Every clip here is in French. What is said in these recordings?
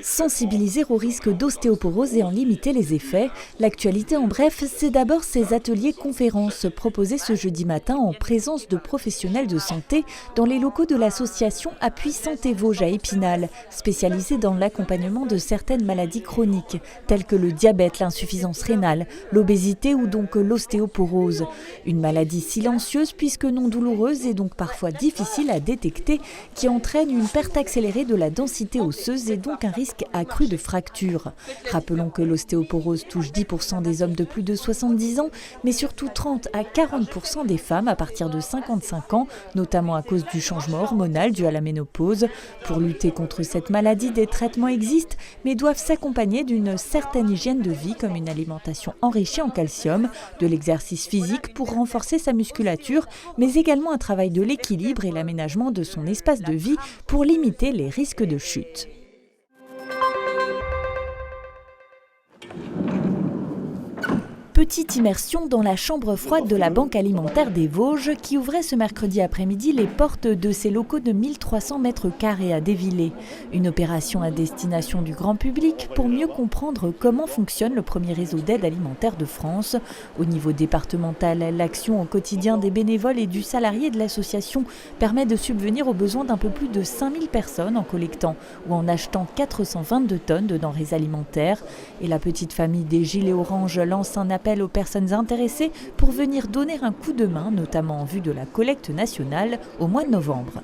Sensibiliser au risque d'ostéoporose et en limiter les effets. L'actualité en bref, c'est d'abord ces ateliers conférences proposés ce jeudi matin en présence de professionnels de santé dans les locaux de l'association Appui Santé Vosges à Épinal, spécialisée dans l'accompagnement de certaines maladies chroniques, telles que le diabète, l'insuffisance rénale, l'obésité ou donc l'ostéoporose. Une maladie silencieuse puisque non douloureuse et donc parfois difficile à détecter, qui entraîne une perte accélérée de la densité osseuse et donc un risque accru de fractures. Rappelons que l'ostéoporose touche 10% des hommes de plus de 70 ans, mais surtout 30 à 40% des femmes à partir de 55 ans, notamment à cause du changement hormonal dû à la ménopause. Pour lutter contre cette maladie, des traitements existent, mais doivent s'accompagner d'une certaine hygiène de vie, comme une alimentation enrichie en calcium, de l'exercice physique pour renforcer sa musculature, mais également un travail de l'équilibre et l'aménagement de son espace de vie pour limiter les risques de chute. Petite immersion dans la chambre froide de la Banque alimentaire des Vosges qui ouvrait ce mercredi après-midi les portes de ses locaux de 1300 mètres carrés à Dévillers. Une opération à destination du grand public pour mieux comprendre comment fonctionne le premier réseau d'aide alimentaire de France. Au niveau départemental, l'action au quotidien des bénévoles et du salarié de l'association permet de subvenir aux besoins d'un peu plus de 5000 personnes en collectant ou en achetant 422 tonnes de denrées alimentaires. Et la petite famille des Gilets Orange lance un appel aux personnes intéressées pour venir donner un coup de main, notamment en vue de la collecte nationale au mois de novembre.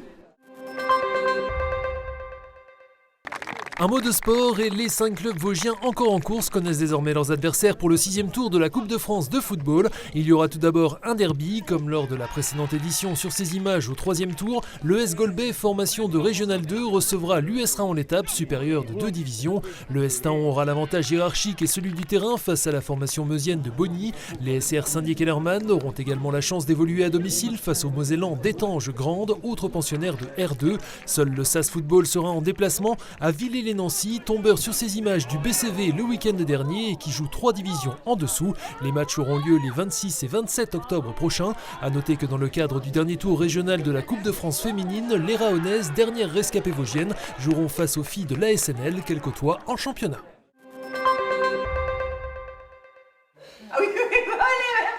Un mot de sport et les 5 clubs vosgiens encore en course connaissent désormais leurs adversaires pour le 6e tour de la Coupe de France de football. Il y aura tout d'abord un derby, comme lors de la précédente édition. Sur ces images au 3e tour, le S Golbet, formation de Régional 2, recevra l'US Raon l'étape supérieure de 2 divisions. Le S Taon aura l'avantage hiérarchique et celui du terrain face à la formation meusienne de Bonny. Les SR Saint-Dié-Kellermann auront également la chance d'évoluer à domicile face aux Mosellans d'Étanges Grande, autres pensionnaires de R2. Seul le SAS Football sera en déplacement à Villers-les-Nancy, tombeur sur ces images du BCV le week-end dernier et qui joue 3 divisions en dessous. Les matchs auront lieu les 26 et 27 octobre prochains. A noter que dans le cadre du dernier tour régional de la Coupe de France féminine, les Raonaises, dernières rescapées vosgiennes, joueront face aux filles de l'ASNL qu'elles côtoient en championnat. Ah oui, allez,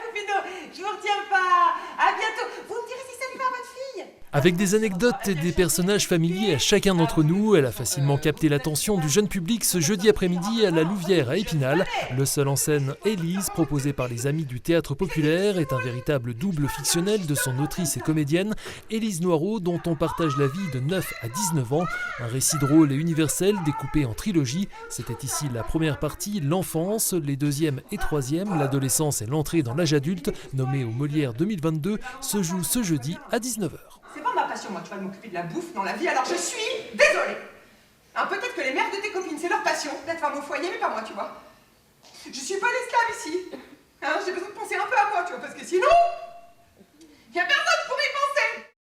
Poupino, je vous retiens pas. À bientôt. Vous me direz si ça lui va à votre fille. Avec des anecdotes et des personnages familiers à chacun d'entre nous, elle a facilement capté l'attention du jeune public ce jeudi après-midi à la Louvière à Épinal. Le seul en scène, Élise, proposé par les Amis du Théâtre Populaire, est un véritable double fictionnel de son autrice et comédienne, Élise Noireau, dont on partage la vie de 9 à 19 ans. Un récit drôle et universel découpé en trilogie. C'était ici la première partie, l'enfance, les deuxième et troisième, l'adolescence et l'entrée dans l'âge adulte, nommé au Molière 2022, se joue ce jeudi à 19h. C'est pas ma passion, moi, tu vas m'occuper de la bouffe dans la vie, alors je suis désolée. Hein, peut-être que les mères de tes copines, c'est leur passion, d'être femme au foyer, mais pas moi, tu vois. Je suis pas l'esclave ici. Hein, j'ai besoin de penser un peu à moi, tu vois, parce que sinon, y a personne pour y penser.